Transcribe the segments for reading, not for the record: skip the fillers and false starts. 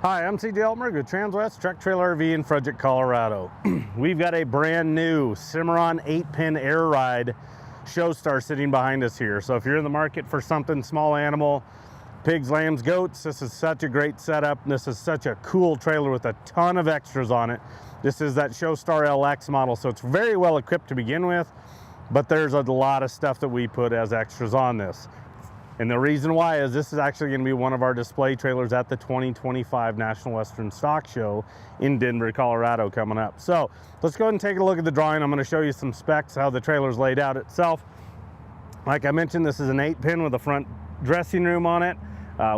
Hi, I'm C.J. Eltmer with Transwest Truck Trailer RV in Frederick, Colorado. We've got a brand new Cimarron 8-pin air ride Showstar sitting behind us here. So if you're in the market for something small animal, pigs, lambs, goats, this is such a great setup. This is such a cool trailer with a ton of extras on it. This is that Showstar LX model, so it's very well equipped to begin with, but there's a lot of stuff that we put as extras on this. And the reason why is this is actually going to be one of our display trailers at the 2025 National Western Stock Show in Denver, Colorado coming up. So let's go ahead and take a look at the drawing. I'm going to show you some specs, how the trailer's laid out itself. Like I mentioned, this is an 8-pin with a front dressing room on it.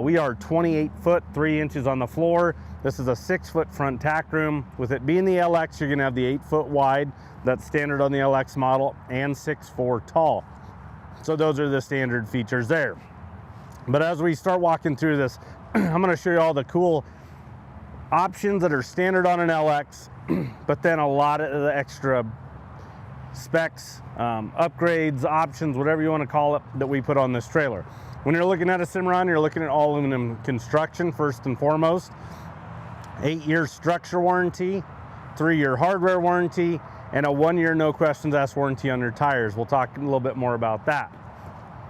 We are 28 foot, 3 inches on the floor. This is a 6-foot front tack room. With it being the LX, you're going to have the 8-foot wide. That's standard on the LX model, and 6'4" tall. So those are the standard features there. But as we start walking through this, I'm going to show you all the cool options that are standard on an LX, but then a lot of the extra specs, upgrades, options, whatever you want to call it, that we put on this trailer. When you're looking at a Cimarron, you're looking at all aluminum construction first and foremost, 8-year structure warranty, 3-year hardware warranty, and a 1-year no questions asked warranty on your tires. We'll talk a little bit more about that.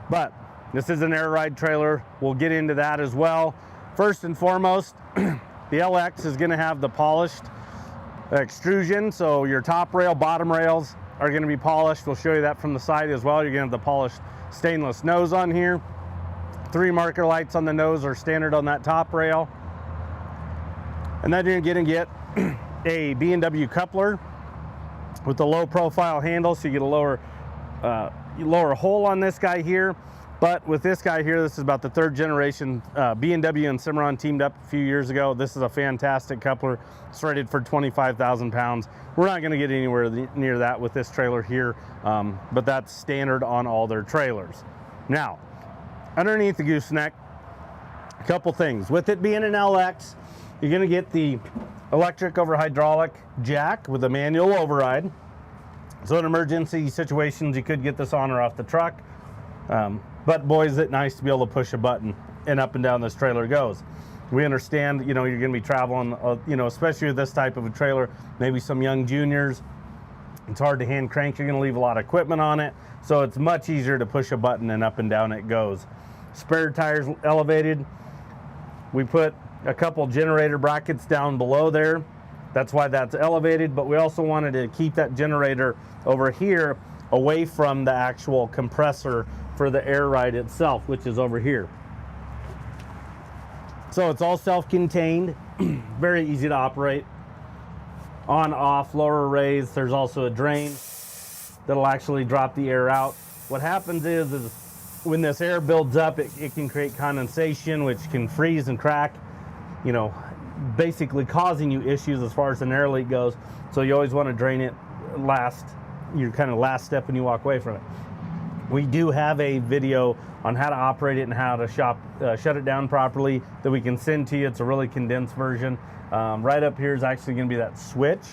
But this is an air ride trailer. We'll get into that as well. First and foremost, the LX is going to have the polished extrusion. So your top rail, bottom rails are going to be polished. We'll show you that from the side as well. You're going to have the polished stainless nose on here. 3 marker lights on the nose are standard on that top rail. And then you're going to get a B&W coupler with the low profile handle, so you get a lower hole on this guy here. But with this guy here, this is about the 3rd generation. B&W and Cimarron teamed up a few years ago. This is a fantastic coupler. It's rated for 25,000 pounds. We're not going to get anywhere near that with this trailer here, but that's standard on all their trailers. Now, underneath the gooseneck, a couple things. With it being an LX, you're going to get the electric over hydraulic jack with a manual override. So in emergency situations, you could get this on or off the truck. But boy, is it nice to be able to push a button and up and down this trailer goes. We understand, you know, you're going to be traveling, you know, especially with this type of a trailer, maybe some young juniors. It's hard to hand crank. You're going to leave a lot of equipment on it. So it's much easier to push a button and up and down it goes. Spare tires elevated. We put a couple generator brackets down below there. That's why that's elevated, but we also wanted to keep that generator over here away from the actual compressor for the air ride itself, which is over here. So it's all self-contained, very easy to operate. On, off, lower, raise. There's also a drain that'll actually drop the air out. What happens is when this air builds up, it can create condensation, which can freeze and crack, you know, basically causing you issues as far as an air leak goes. So you always want to drain it your kind of last step when you walk away from it. We do have a video on how to operate it and how to shut it down properly that we can send to you. It's a really condensed version. Right up here is actually going to be that switch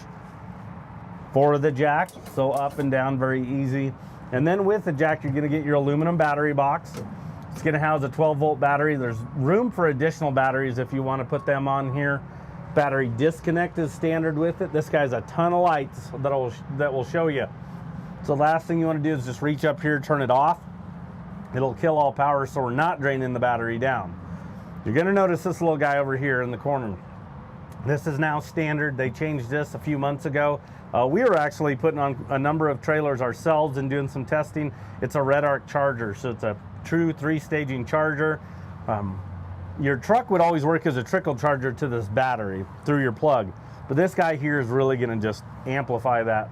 for the jack. So up and down, very easy. And then with the jack, you're going to get your aluminum battery box. It's going to house a 12-volt battery. There's room for additional batteries if you want to put them on here. Battery disconnect is standard with it. This guy's a ton of lights that will show you. So the last thing you want to do is just reach up here, turn it off. It'll kill all power, so we're not draining the battery down. You're going to notice this little guy over here in the corner. This is now standard. They changed this a few months ago. We were actually putting on a number of trailers ourselves and doing some testing. It's a RedArc charger, so it's a true 3-staging charger. Your truck would always work as a trickle charger to this battery through your plug, but this guy here is really going to just amplify that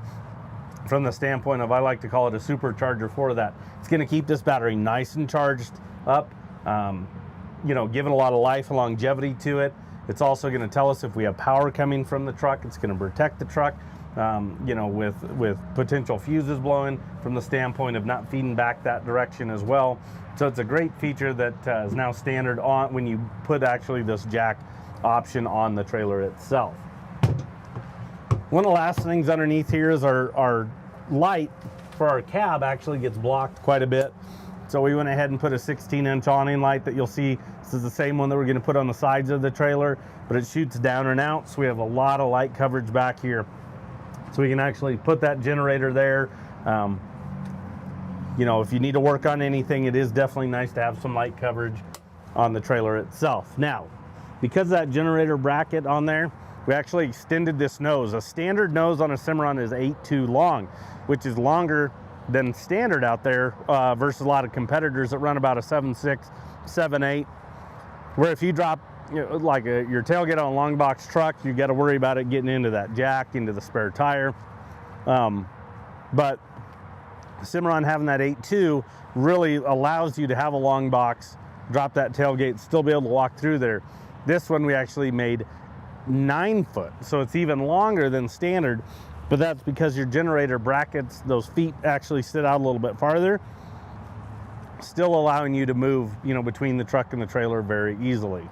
from the standpoint of, I like to call it a supercharger for that. It's going to keep this battery nice and charged up, you know, giving a lot of life and longevity to it. It's also going to tell us if we have power coming from the truck. It's going to protect the truck, you know, with potential fuses blowing from the standpoint of not feeding back that direction as well. So it's a great feature that is now standard on when you put actually this jack option on the trailer itself. One of the last things underneath here is our light for our cab actually gets blocked quite a bit So we went ahead and put a 16-inch awning light that you'll see. This is the same one that we're going to put on the sides of the trailer, but it shoots down and out, so we have a lot of light coverage back here. So we can actually put that generator there. You know, if you need to work on anything, it is definitely nice to have some light coverage on the trailer itself. Now, because that generator bracket on there, we actually extended this nose. A standard nose on a Cimarron is 8.2 long, which is longer than standard out there versus a lot of competitors that run about a 7.6, 7.8. Where if you drop like your tailgate on a long box truck, you got to worry about it getting into that jack, into the spare tire. But Cimarron having that 8.2 really allows you to have a long box, drop that tailgate, still be able to walk through there. This one we actually made 9 foot, so it's even longer than standard, but that's because your generator brackets, those feet actually sit out a little bit farther, still allowing you to move, you know, between the truck and the trailer very easily.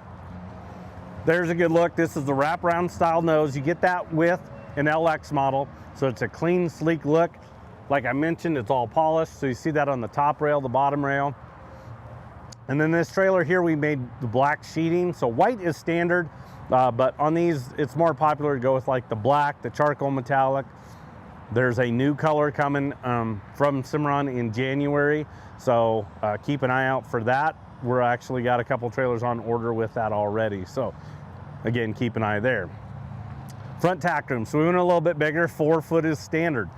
There's a good look. This is the wraparound style nose. You get that with an LX model, so it's a clean, sleek look. Like I mentioned, it's all polished, so you see that on the top rail, the bottom rail. And then this trailer here, we made the black sheeting. So white is standard, but on these, it's more popular to go with like the black, the charcoal metallic. There's a new color coming from Cimarron in January, so keep an eye out for that. We're actually got a couple trailers on order with that already. So again, keep an eye there. Front tack room, so we went a little bit bigger. 4 foot is standard.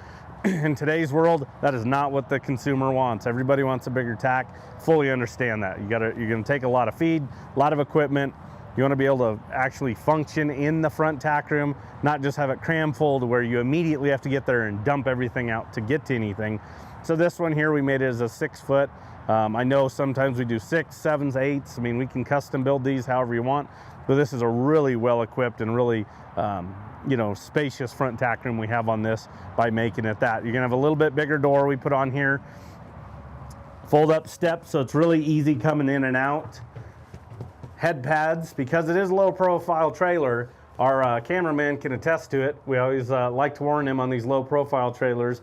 In today's world, that is not what the consumer wants. Everybody wants a bigger tack. Fully understand that. You're gonna take a lot of feed, a lot of equipment. You wanna be able to actually function in the front tack room, not just have it cram full to where you immediately have to get there and dump everything out to get to anything. So this one here, we made it as a 6 foot. I know sometimes we do 6, 7s, 8s. I mean, we can custom build these however you want, but this is a really well equipped and really, you know, spacious front tack room we have on this by making it that. You're gonna have a little bit bigger door we put on here. Fold up steps, so it's really easy coming in and out. Head pads, because it is a low profile trailer, our cameraman can attest to it. We always like to warn him on these low profile trailers.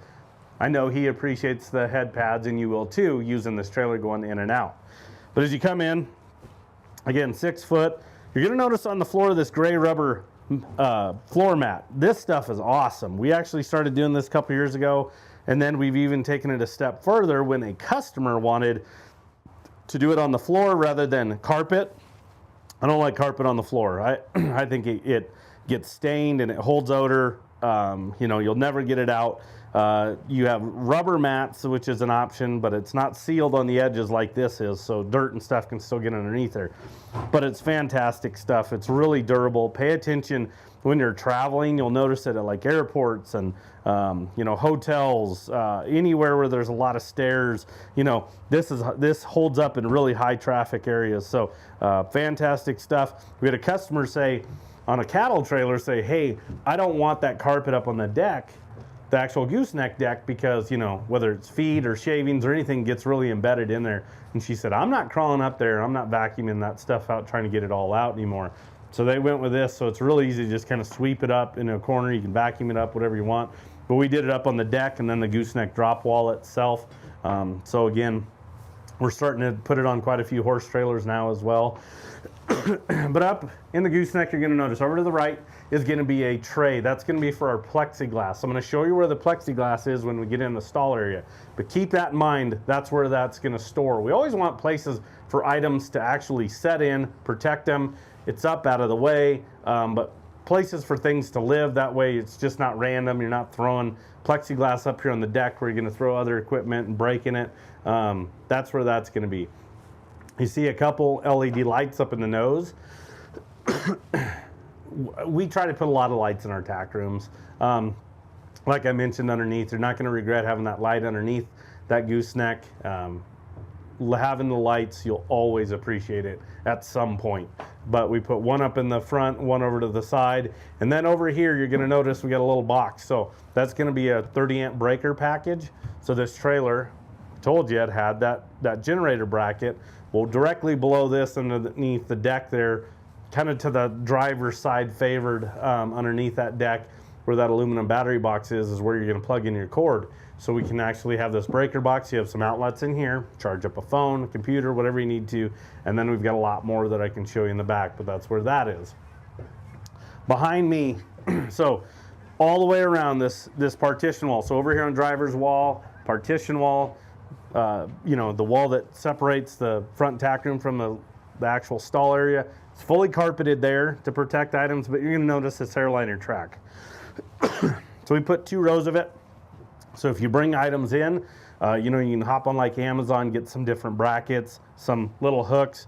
I know he appreciates the head pads, and you will too, using this trailer going in and out. But as you come in, again, 6 foot, you're gonna notice on the floor this gray rubber floor mat. This stuff is awesome. We actually started doing this a couple years ago, and then we've even taken it a step further when a customer wanted to do it on the floor rather than carpet. I don't like carpet on the floor. I think it gets stained and it holds odor. You know, you'll never get it out. You have rubber mats, which is an option, but it's not sealed on the edges like this is, so dirt and stuff can still get underneath there. But it's fantastic stuff. It's really durable. Pay attention when you're traveling. You'll notice it at like airports and you know, hotels, anywhere where there's a lot of stairs. You know, this holds up in really high traffic areas. So fantastic stuff. We had a customer say on a cattle trailer, say, hey, I don't want that carpet up on the deck, the actual gooseneck deck, because, you know, whether it's feed or shavings or anything gets really embedded in there. And she said, I'm not crawling up there. I'm not vacuuming that stuff out, trying to get it all out anymore. So they went with this. So it's really easy to just kind of sweep it up in a corner. You can vacuum it up, whatever you want. But we did it up on the deck and then the gooseneck drop wall itself. So again, we're starting to put it on quite a few horse trailers now as well. But up in the gooseneck, you're going to notice over to the right is going to be a tray. That's going to be for our plexiglass. I'm going to show you where the plexiglass is when we get in the stall area. But keep that in mind, that's where that's going to store. We always want places for items to actually set in, protect them. It's up out of the way, but places for things to live. That way it's just not random. You're not throwing plexiglass up here on the deck where you're going to throw other equipment and breaking it. That's where that's going to be. You see a couple LED lights up in the nose. We try to put a lot of lights in our tack rooms. Like I mentioned underneath, you're not going to regret having that light underneath that gooseneck. Having the lights, you'll always appreciate it at some point. But we put one up in the front, one over to the side, and then over here you're going to notice we got a little box. So that's going to be a 30 amp breaker package. So this trailer, I told you it had that generator bracket. Well, directly below this underneath the deck there, kind of to the driver's side favored, underneath that deck where that aluminum battery box is where you're going to plug in your cord. so we can actually have this breaker box. You have some outlets in here, charge up a phone, a computer, whatever you need to, and then we've got a lot more that I can show you in the back, but that's where that is. Behind me, so all the way around this partition wall. So over here on driver's wall, partition wall, you know, the wall that separates the front tack room from the actual stall area. It's fully carpeted there to protect items, but you're going to notice this airliner track. So we put 2 rows of it. So if you bring items in, you know, you can hop on like Amazon, get some different brackets, some little hooks,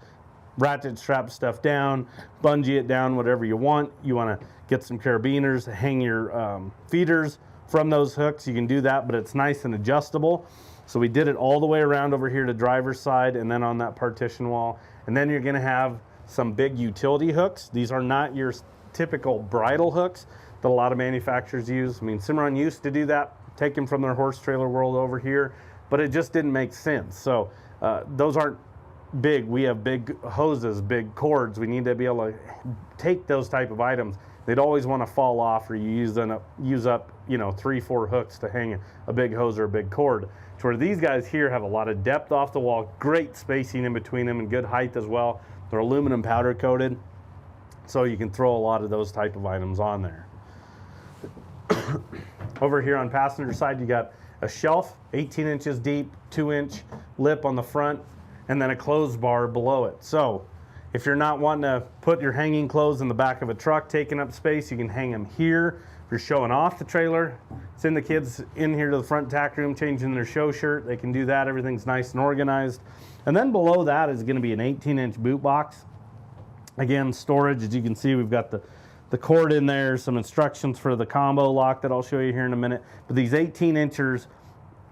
ratchet strap stuff down, bungee it down, whatever you want. You want to get some carabiners, hang your feeders from those hooks. You can do that, but it's nice and adjustable. So we did it all the way around over here to driver's side and then on that partition wall. And then you're going to have some big utility hooks. These are not your typical bridle hooks that a lot of manufacturers use. I mean, Cimarron used to do that, take them from their horse trailer world over here, but it just didn't make sense. So those aren't big. We have big hoses, big cords. We need to be able to take those type of items. They'd always want to fall off, or you use up, you know, 3-4 hooks to hang a big hose or a big cord. To where these guys here have a lot of depth off the wall, great spacing in between them, and good height as well. They're aluminum powder coated, so you can throw a lot of those type of items on there. Over here on passenger side, you got a shelf, 18 inches deep, 2-inch lip on the front, and then a clothes bar below it. So if you're not wanting to put your hanging clothes in the back of a truck taking up space, you can hang them here. If you're showing off the trailer, send the kids in here to the front tack room, changing their show shirt. They can do that. Everything's nice and organized. And then below that is going to be an 18-inch boot box. Again, storage. As you can see, we've got the cord in there, some instructions for the combo lock that I'll show you here in a minute. But these 18-inchers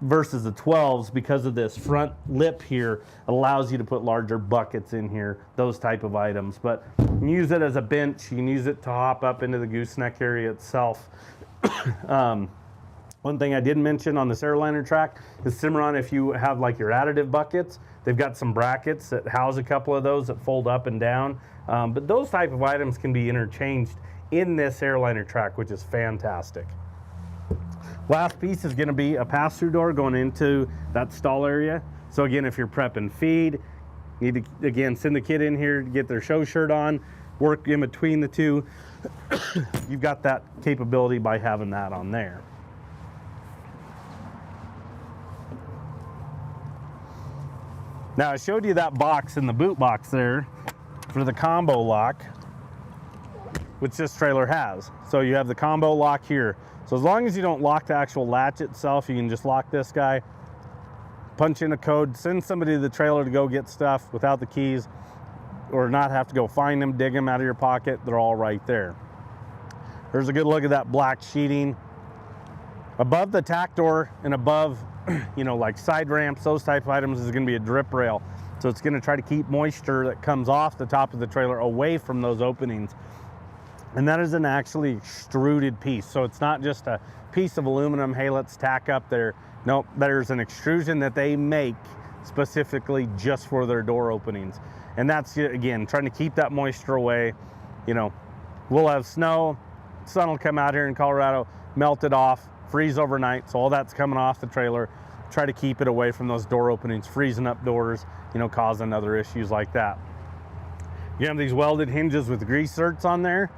versus the 12s, because of this front lip here, allows you to put larger buckets in here, those type of items. But you can use it as a bench. You can use it to hop up into the gooseneck area itself. One thing I did mention on this airliner track is Cimarron, if you have like your additive buckets, they've got some brackets that house a couple of those that fold up and down. But those type of items can be interchanged in this airliner track, which is fantastic. Last piece is going to be a pass-through door going into that stall area. So again, if you're prepping feed, you need to, again, send the kid in here to get their show shirt on, work in between the two. You've got that capability by having that on there. Now, I showed you that box in the boot box there for the combo lock, which this trailer has. So you have the combo lock here. So as long as you don't lock the actual latch itself, you can just lock this guy, punch in a code, send somebody to the trailer to go get stuff without the keys, or not have to go find them, dig them out of your pocket. They're all right there. There's a good look at that black sheeting. Above the tack door and above, you know, like side ramps, those type of items, is going to be a drip rail. So it's going to try to keep moisture that comes off the top of the trailer away from those openings. And that is an actually extruded piece. So it's not just a piece of aluminum, hey, let's tack up there. Nope, there's an extrusion that they make specifically just for their door openings. And that's, again, trying to keep that moisture away. You know, we'll have snow, sun will come out here in Colorado, melt it off, freeze overnight. So all that's coming off the trailer. Try to keep it away from those door openings, freezing up doors, you know, causing other issues like that. You have these welded hinges with grease zerks on there.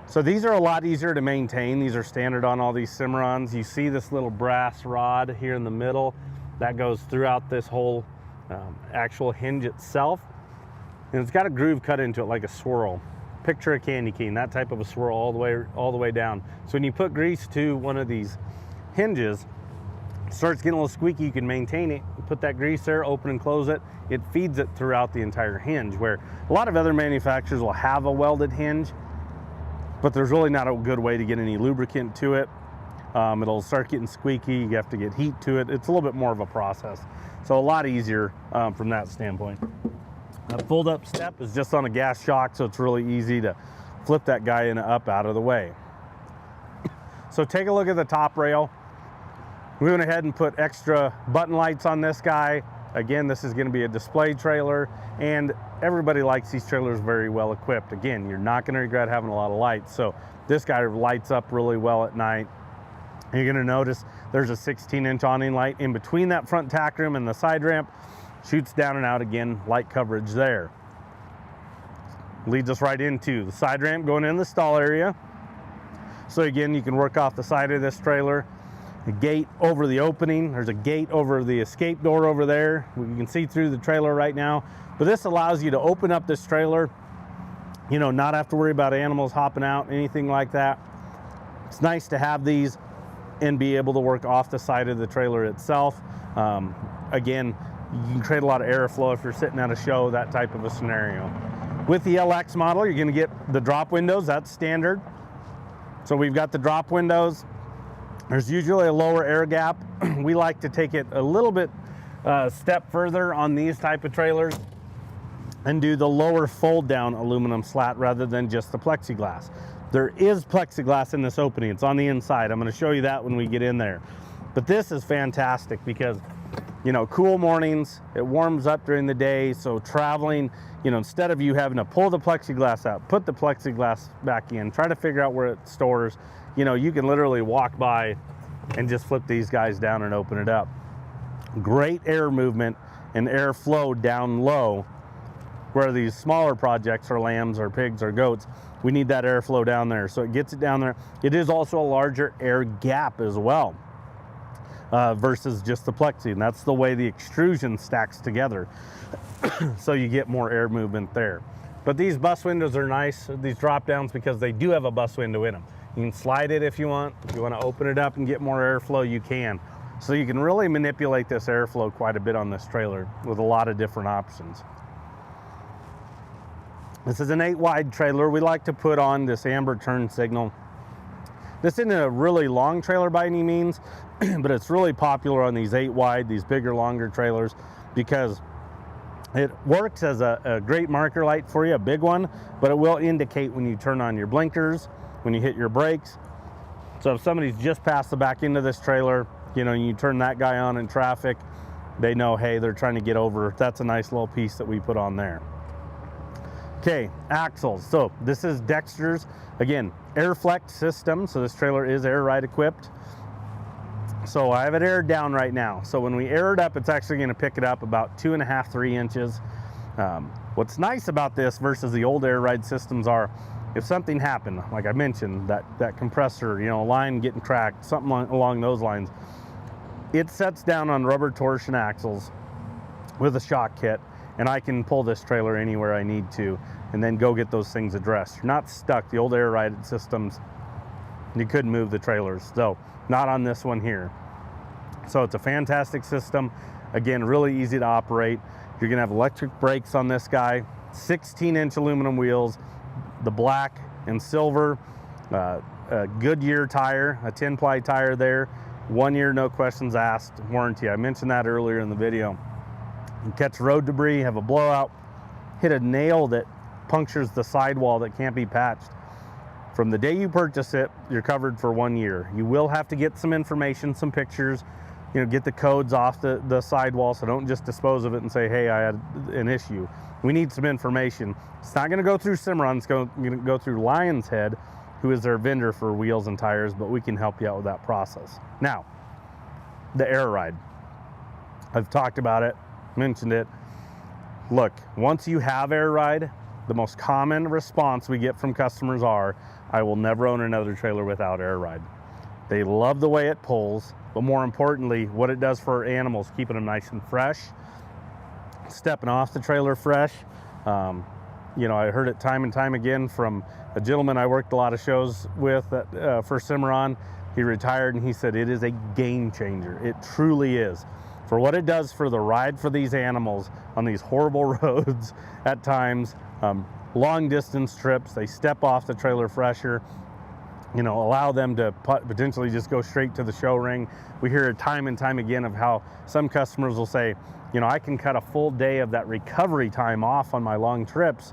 So these are a lot easier to maintain. These are standard on all these Cimarrons. You see this little brass rod here in the middle that goes throughout this whole actual hinge itself. And it's got a groove cut into it like a swirl. Picture a candy cane, that type of a swirl all the way down. So when you put grease to one of these hinges, it starts getting a little squeaky, you can maintain it. You put that grease there, open and close it. It feeds it throughout the entire hinge, where a lot of other manufacturers will have a welded hinge, but there's really not a good way to get any lubricant to it. It'll start getting squeaky, you have to get heat to it. It's a little bit more of a process. So a lot easier from that standpoint. A fold up step is just on a gas shock, so it's really easy to flip that guy in up out of the way. So take a look at the top rail. We went ahead and put extra button lights on this guy. Again, this is going to be a display trailer, and everybody likes these trailers very well equipped. Again, you're not going to regret having a lot of lights. So this guy lights up really well at night. You're gonna notice there's a 16-inch awning light in between that front tack room and the side ramp. Shoots down and out again, light coverage there. Leads us right into the side ramp going in the stall area. So again, you can work off the side of this trailer. A gate over the opening. There's a gate over the escape door over there. You can see through the trailer right now. But this allows you to open up this trailer, you know, not have to worry about animals hopping out, anything like that. It's nice to have these and be able to work off the side of the trailer itself. Again, you can create a lot of airflow if you're sitting at a show, that type of a scenario. With the LX model, you're gonna get the drop windows, that's standard. So we've got the drop windows. There's usually a lower air gap. We like to take it a little bit step further on these type of trailers and do the lower fold down aluminum slat rather than just the plexiglass. There is plexiglass in this opening. It's on the inside. I'm going to show you that when we get in there. But this is fantastic because, you know, cool mornings, it warms up during the day. So traveling, you know, instead of you having to pull the plexiglass out, put the plexiglass back in, try to figure out where it stores, you know, you can literally walk by and just flip these guys down and open it up. Great air movement and air flow down low, where these smaller projects or lambs or pigs or goats, we need that airflow down there. So it gets it down there. It is also a larger air gap as well versus just the plexi. And that's the way the extrusion stacks together. So you get more air movement there. But these bus windows are nice, these drop downs, because they do have a bus window in them. You can slide it if you want. If you want to open it up and get more airflow, you can. So you can really manipulate this airflow quite a bit on this trailer with a lot of different options. This is an 8 wide trailer. We like to put on this amber turn signal. This isn't a really long trailer by any means, but it's really popular on these 8 wide, these bigger, longer trailers, because it works as a great marker light for you, a big one, but it will indicate when you turn on your blinkers, when you hit your brakes. So if somebody's just passed the back end of this trailer, you know, you turn that guy on in traffic, they know, hey, they're trying to get over. That's a nice little piece that we put on there. Okay, axles. So this is Dexter's, again, Airflex system. So this trailer is air ride equipped. So I have it aired down right now. So when we air it up, it's actually going to pick it up about 2.5, 3 inches. What's nice about this versus the old air ride systems are, if something happened, like I mentioned, that compressor, you know, line getting cracked, something along those lines, it sets down on rubber torsion axles with a shock kit, and I can pull this trailer anywhere I need to and then go get those things addressed. You're not stuck. The old air ride systems, you couldn't move the trailers. So not on this one here. So it's a fantastic system. Again, really easy to operate. You're gonna have electric brakes on this guy, 16-inch aluminum wheels, the black and silver, a Goodyear tire, a 10-ply tire there, 1 year, no questions asked warranty. I mentioned that earlier in the video. You catch road debris, have a blowout, hit a nail that punctures the sidewall that can't be patched. From the day you purchase it, you're covered for 1 year. You will have to get some information, some pictures, you know, get the codes off the sidewall, so don't just dispose of it and say, hey, I had an issue. We need some information. It's not gonna go through Cimarron, it's gonna go through Lion's Head, who is their vendor for wheels and tires, but we can help you out with that process. Now, the air ride. I've talked about it, mentioned it. Look, once you have air ride, the most common response we get from customers are, I will never own another trailer without air ride. They love the way it pulls, but more importantly, what it does for animals, keeping them nice and fresh, stepping off the trailer fresh. You know, I heard it time and time again from a gentleman I worked a lot of shows with for Cimarron. He retired and he said, it is a game changer. It truly is. For what it does for the ride for these animals on these horrible roads at times, long distance trips, they step off the trailer fresher, you know, allow them to potentially just go straight to the show ring. We hear it time and time again of how some customers will say, you know, I can cut a full day of that recovery time off on my long trips,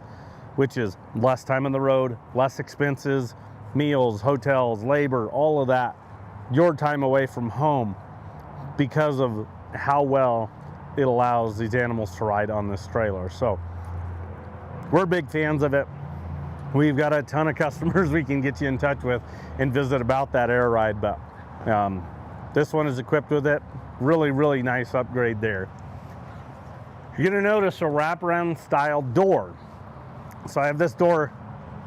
which is less time on the road, less expenses, meals, hotels, labor, all of that, your time away from home, because of how well it allows these animals to ride on this trailer. So we're big fans of it. We've got a ton of customers we can get you in touch with and visit about that air ride, but This one is equipped with it. Really, really nice upgrade there. You're gonna notice a wraparound style door. So I have this door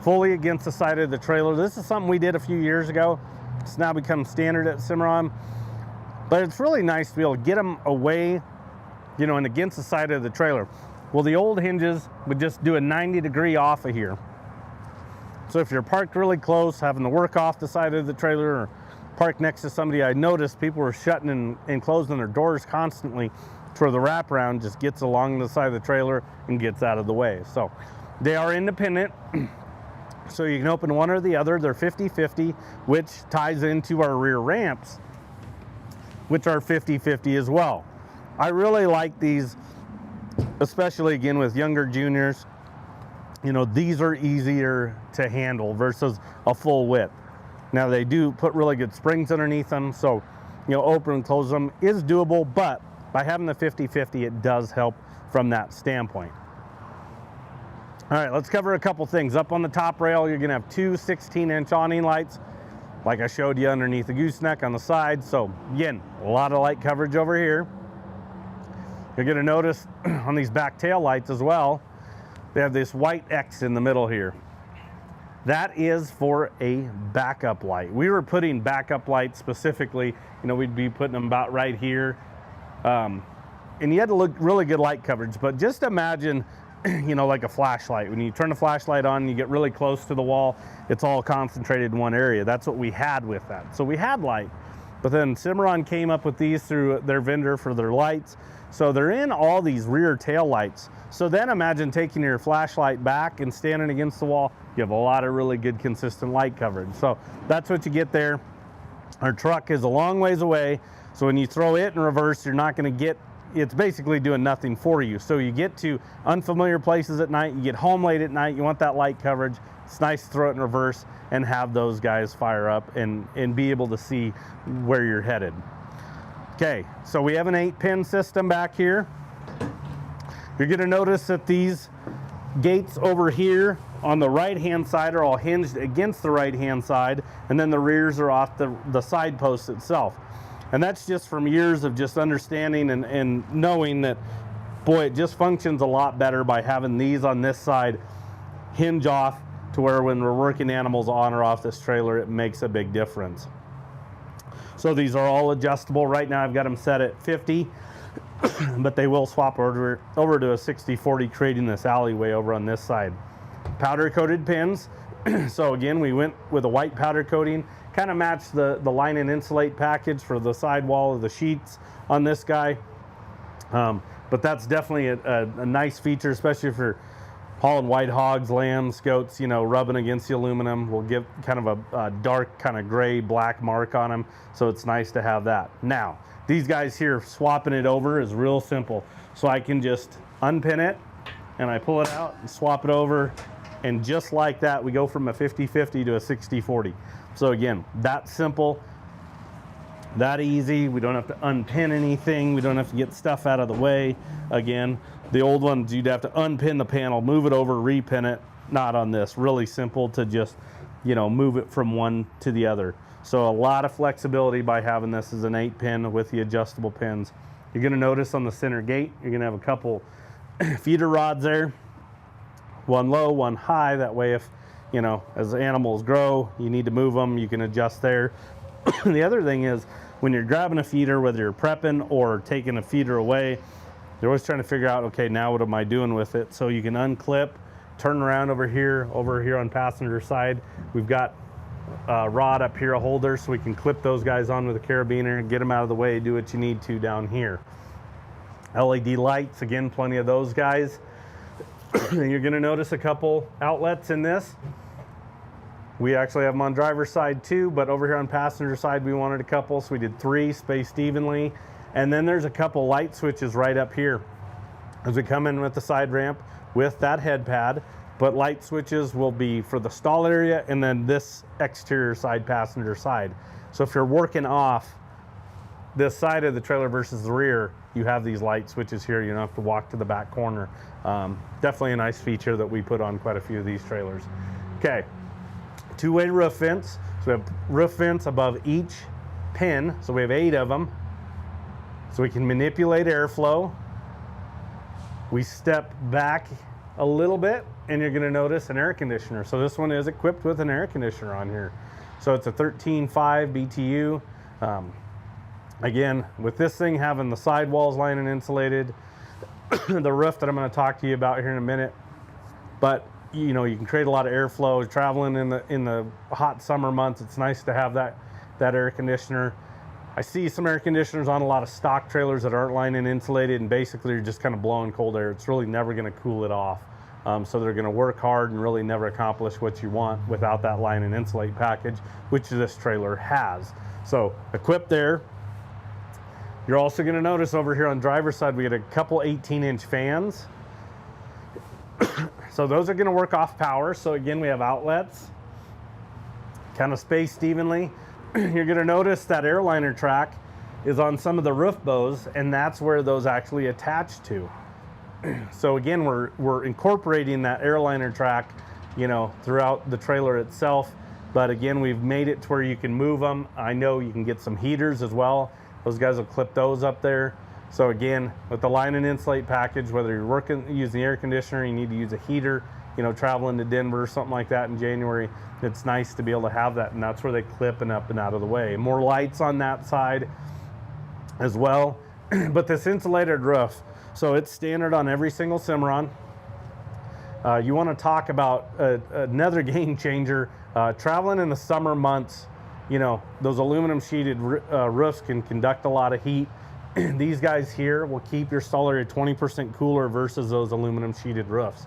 fully against the side of the trailer. This is something we did a few years ago. It's now become standard at Cimarron. But it's really nice to be able to get them away, you know, and against the side of the trailer. Well, the old hinges would just do a 90-degree off of here. So if you're parked really close, having to work off the side of the trailer or parked next to somebody, I noticed people were shutting and closing their doors constantly to where the wraparound just gets along the side of the trailer and gets out of the way. So they are independent. So you can open one or the other. They're 50-50, which ties into our rear ramps, which are 50-50 as well. I really like these, especially again with younger juniors. You know, these are easier to handle versus a full width. Now they do put really good springs underneath them, so you know, open and close them is doable, but by having the 50-50, it does help from that standpoint. All right, let's cover a couple things. Up on the top rail, you're gonna have two 16-inch awning lights, like I showed you underneath the gooseneck on the side. So again, a lot of light coverage over here. You're gonna notice on these back tail lights as well, they have this white X in the middle here. That is for a backup light. We were putting backup lights specifically, you know, we'd be putting them about right here. And you had to look really good light coverage, but just imagine, you know, like a flashlight. When you turn the flashlight on, you get really close to the wall, it's all concentrated in one area. That's what we had with that. So we had light, but then Cimarron came up with these through their vendor for their lights. So they're in all these rear tail lights. So then imagine taking your flashlight back and standing against the wall. You have a lot of really good consistent light coverage. So that's what you get there. Our truck is a long ways away. So when you throw it in reverse, you're not gonna get, it's basically doing nothing for you. So you get to unfamiliar places at night, you get home late at night, you want that light coverage. It's nice to throw it in reverse and have those guys fire up and be able to see where you're headed. Okay, so we have an 8-pin system back here. You're gonna notice that these gates over here on the right-hand side are all hinged against the right-hand side, and then the rears are off the side post itself. And that's just from years of just understanding and knowing that, boy, it just functions a lot better by having these on this side hinge off to where when we're working animals on or off this trailer, it makes a big difference. So these are all adjustable. Right now I've got them set at 50, but they will swap over to a 60-40, creating this alleyway over on this side. Powder coated pins. So again, we went with a white powder coating, kind of matched the line and insulate package for the sidewall of the sheets on this guy. But that's definitely a nice feature, especially if you're hauling white hogs, lambs, goats, you know, rubbing against the aluminum will give kind of a dark kind of gray black mark on them. So it's nice to have that. Now, these guys here, swapping it over is real simple. So I can just unpin it and I pull it out and swap it over. And just like that, we go from a 50-50 to a 60-40. So again, that simple, that easy. We don't have to unpin anything. We don't have to get stuff out of the way. Again, the old ones, you'd have to unpin the panel, move it over, repin it. Not on this. Really simple to just, you know, move it from one to the other. So a lot of flexibility by having this as an 8-pin with the adjustable pins. You're going to notice on the center gate, you're going to have a couple feeder rods there. One low, one high. That way if, you know, as animals grow, you need to move them, you can adjust there. The other thing is, when you're grabbing a feeder, whether you're prepping or taking a feeder away, you're always trying to figure out, okay, now what am I doing with it? So you can unclip, turn around over here on passenger side. We've got a rod up here, a holder, so we can clip those guys on with a carabiner, get them out of the way, do what you need to down here. LED lights, again, plenty of those guys. You're gonna notice a couple outlets in this. We actually have them on driver's side too, but over here on passenger side, we wanted a couple, so we did 3 spaced evenly. And then there's a couple light switches right up here as we come in with the side ramp with that head pad, but light switches will be for the stall area and then this exterior side, passenger side. So if you're working off this side of the trailer versus the rear, you have these light switches here. You don't have to walk to the back corner. Definitely a nice feature that we put on quite a few of these trailers. Okay, 2-way roof vents. So we have roof vents above each pin, so we have 8 of them, so we can manipulate airflow. We step back a little bit and you're going to notice an air conditioner. So this one is equipped with an air conditioner on here. So it's a 13.5 BTU. Again, with this thing having the sidewalls lining insulated, the roof that I'm going to talk to you about here in a minute, but you know, you can create a lot of airflow traveling in the hot summer months. It's nice to have that air conditioner. I see some air conditioners on a lot of stock trailers that aren't lining insulated, and basically you're just kind of blowing cold air. It's really never going to cool it off. So they're going to work hard and really never accomplish what you want without that line and insulate package, which this trailer has. So equipped there. You're also going to notice over here on driver's side we get a couple 18-inch fans. So those are going to work off power. So again, we have outlets, kind of spaced evenly. You're going to notice that airliner track is on some of the roof bows, and that's where those actually attach to. So again, we're incorporating that airliner track, you know, throughout the trailer itself. But again, we've made it to where you can move them. I know you can get some heaters as well. Those guys will clip those up there. So again, with the line and insulate package, whether you're using the air conditioner, you need to use a heater, you know, traveling to Denver or something like that in January, it's nice to be able to have that, and that's where they clip and up and out of the way. More lights on that side as well. But this insulated roof, so it's standard on every single Cimarron. You want to talk about another game changer, traveling in the summer months. You know, those aluminum sheeted roofs can conduct a lot of heat. These guys here will keep your stall area 20% cooler versus those aluminum sheeted roofs.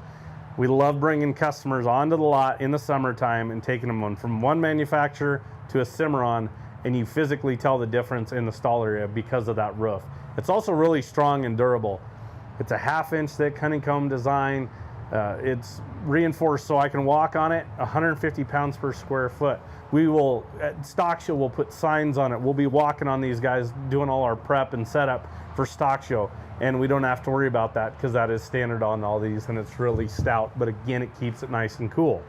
We love bringing customers onto the lot in the summertime and taking them from one manufacturer to a Cimarron, and you physically tell the difference in the stall area because of that roof. It's also really strong and durable. It's a 1/2-inch thick honeycomb design. It's reinforced so I can walk on it, 150 pounds per square foot. We will, at Stock Show, we'll put signs on it. We'll be walking on these guys, doing all our prep and setup for Stock Show. And we don't have to worry about that because that is standard on all these, and it's really stout. But again, it keeps it nice and cool.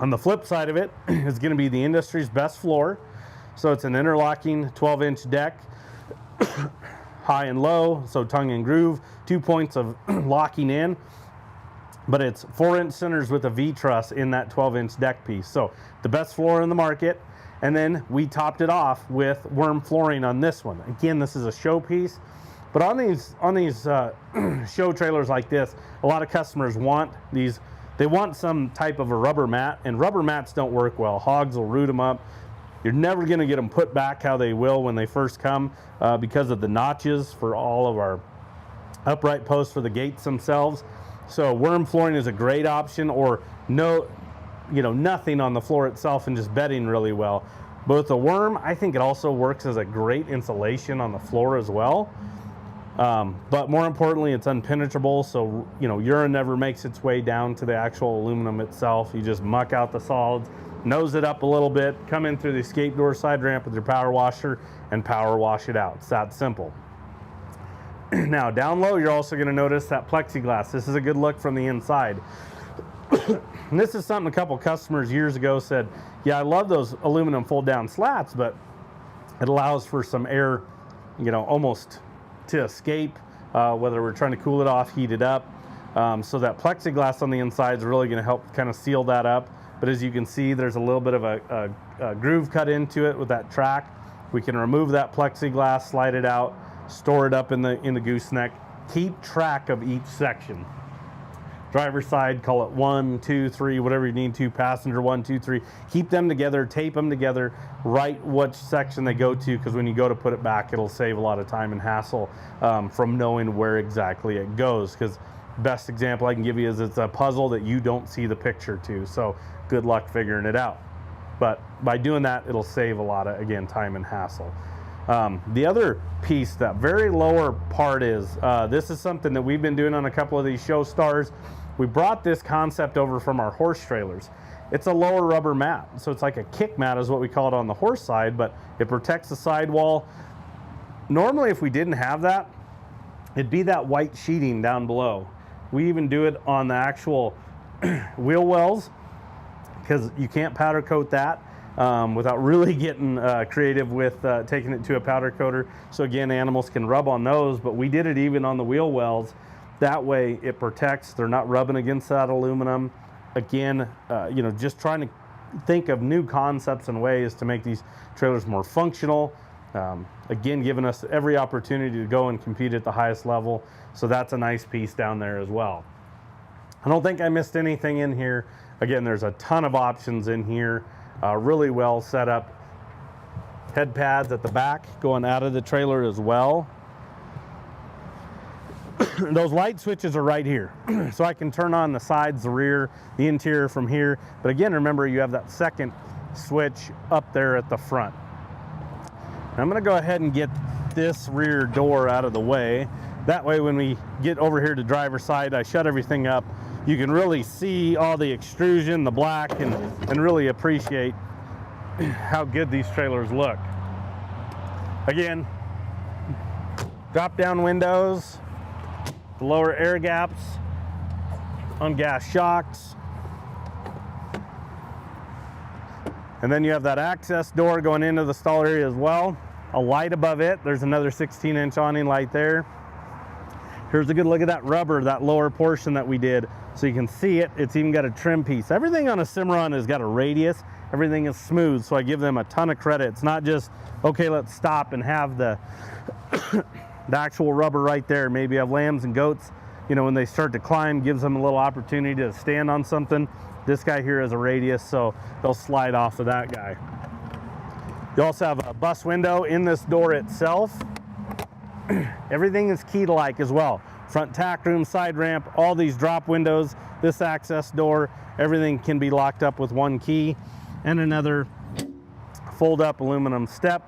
On the flip side of it is going to be the industry's best floor. So it's an interlocking 12-inch deck, high and low, so tongue and groove, 2 points of locking in. But it's 4-inch centers with a V-truss in that 12-inch deck piece. So the best floor in the market. And then we topped it off with Werm flooring on this one. Again, this is a show piece. But on these show trailers like this, a lot of customers want these. They want some type of a rubber mat, and rubber mats don't work well. Hogs will root them up. You're never going to get them put back how they will when they first come because of the notches for all of our upright posts for the gates themselves. So Werm flooring is a great option, or nothing on the floor itself and just bedding really well. But with the Werm, I think it also works as a great insulation on the floor as well. But more importantly, it's unpenetrable, so urine never makes its way down to the actual aluminum itself. You just muck out the solids, nose it up a little bit, come in through the escape door side ramp with your power washer, and power wash it out. It's that simple. Now down low, you're also going to notice that plexiglass. This is a good look from the inside. And this is something a couple customers years ago said, yeah, I love those aluminum fold down slats, but it allows for some air, almost to escape, whether we're trying to cool it off, heat it up. So that plexiglass on the inside is really going to help kind of seal that up. But as you can see, there's a little bit of a groove cut into it with that track. We can remove that plexiglass, slide it out, store it up in the gooseneck, keep track of each section. Driver's side, call it 1, 2, 3, whatever you need to. Passenger 1, 2, 3. Keep them together, tape them together, write which section they go to, because when you go to put it back, it'll save a lot of time and hassle from knowing where exactly it goes. Because best example I can give you is it's a puzzle that you don't see the picture to. So good luck figuring it out. But by doing that, it'll save a lot of, again, time and hassle. The other piece, that very lower part is, this is something that we've been doing on a couple of these Showstars. We brought this concept over from our horse trailers. It's a lower rubber mat. So it's like a kick mat is what we call it on the horse side, but it protects the sidewall. Normally, if we didn't have that, it'd be that white sheeting down below. We even do it on the actual wheel wells, because you can't powder coat that. without really getting creative with taking it to a powder coater. So again, animals can rub on those, but we did it even on the wheel wells. That way it protects, they're not rubbing against that aluminum. Again, you know, just trying to think of new concepts and ways to make these trailers more functional. Again, giving us every opportunity to go and compete at the highest level. So that's a nice piece down there as well. I don't think I missed anything in here. Again, there's a ton of options in here. Really well set up. Head pads at the back going out of the trailer as well. Those light switches are right here. So I can turn on the sides, the rear, the interior from here. But again, remember you have that second switch up there at the front. I'm gonna go ahead and get this rear door out of the way. That way when we get over here to driver's side, I shut everything up. You can really see all the extrusion, the black, and really appreciate how good these trailers look. Again, drop down windows, the lower air gaps, on gas shocks. And then you have that access door going into the stall area as well. A light above it. There's another 16-inch awning light there. Here's a good look at that rubber, that lower portion that we did. So you can see it. It's even got a trim piece. Everything on a Cimarron has got a radius. Everything is smooth, so I give them a ton of credit. It's not just, okay, let's stop and have the, the actual rubber right there. Maybe you have lambs and goats, you know, when they start to climb, gives them a little opportunity to stand on something. This guy here has a radius, so they'll slide off of that guy. You also have a bus window in this door itself. Everything is key-like as well. Front tack room, side ramp, all these drop windows, this access door, everything can be locked up with one key, and another fold-up aluminum step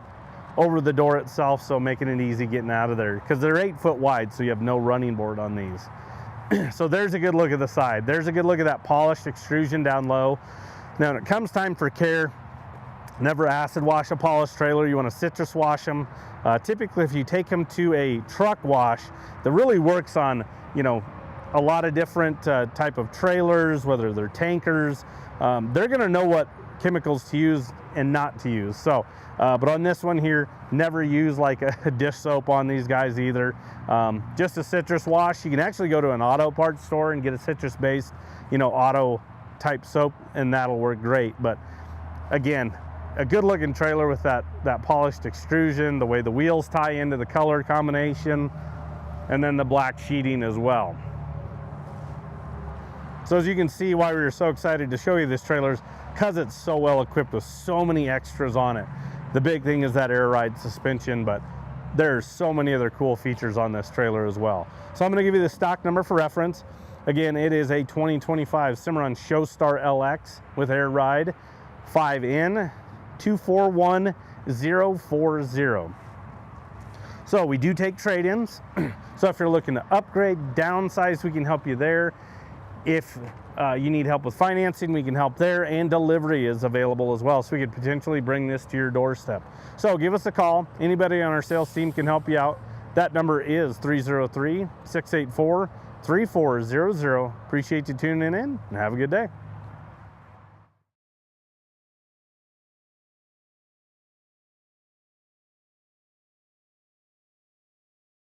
over the door itself, so making it easy getting out of there, because they're 8 foot wide, so you have no running board on these. So there's a good look at the side. There's a good look at that polished extrusion down low. Now when it comes time for care, never acid wash a polished trailer. You want to citrus wash them. Typically, if you take them to a truck wash that really works on, you know, a lot of different type of trailers, whether they're tankers, they're going to know what chemicals to use and not to use. So, but on this one here, never use like a dish soap on these guys either. Just a citrus wash. You can actually go to an auto parts store and get a citrus-based, you know, auto type soap, and that'll work great. But again, a good looking trailer with that polished extrusion, the way the wheels tie into the color combination, and then the black sheeting as well. So as you can see why we were so excited to show you this trailer is because it's so well equipped with so many extras on it. The big thing is that air ride suspension, but there's so many other cool features on this trailer as well. So I'm going to give you the stock number for reference. Again, it is a 2025 Cimarron Showstar LX with air ride, 5N 241040. So we do take trade-ins. So if you're looking to upgrade, downsize, we can help you there. If you need help with financing, we can help there, and delivery is available as well. So we could potentially bring this to your doorstep. So give us a call. Anybody on our sales team can help you out. That number is 303-684-3400. Appreciate you tuning in and have a good day.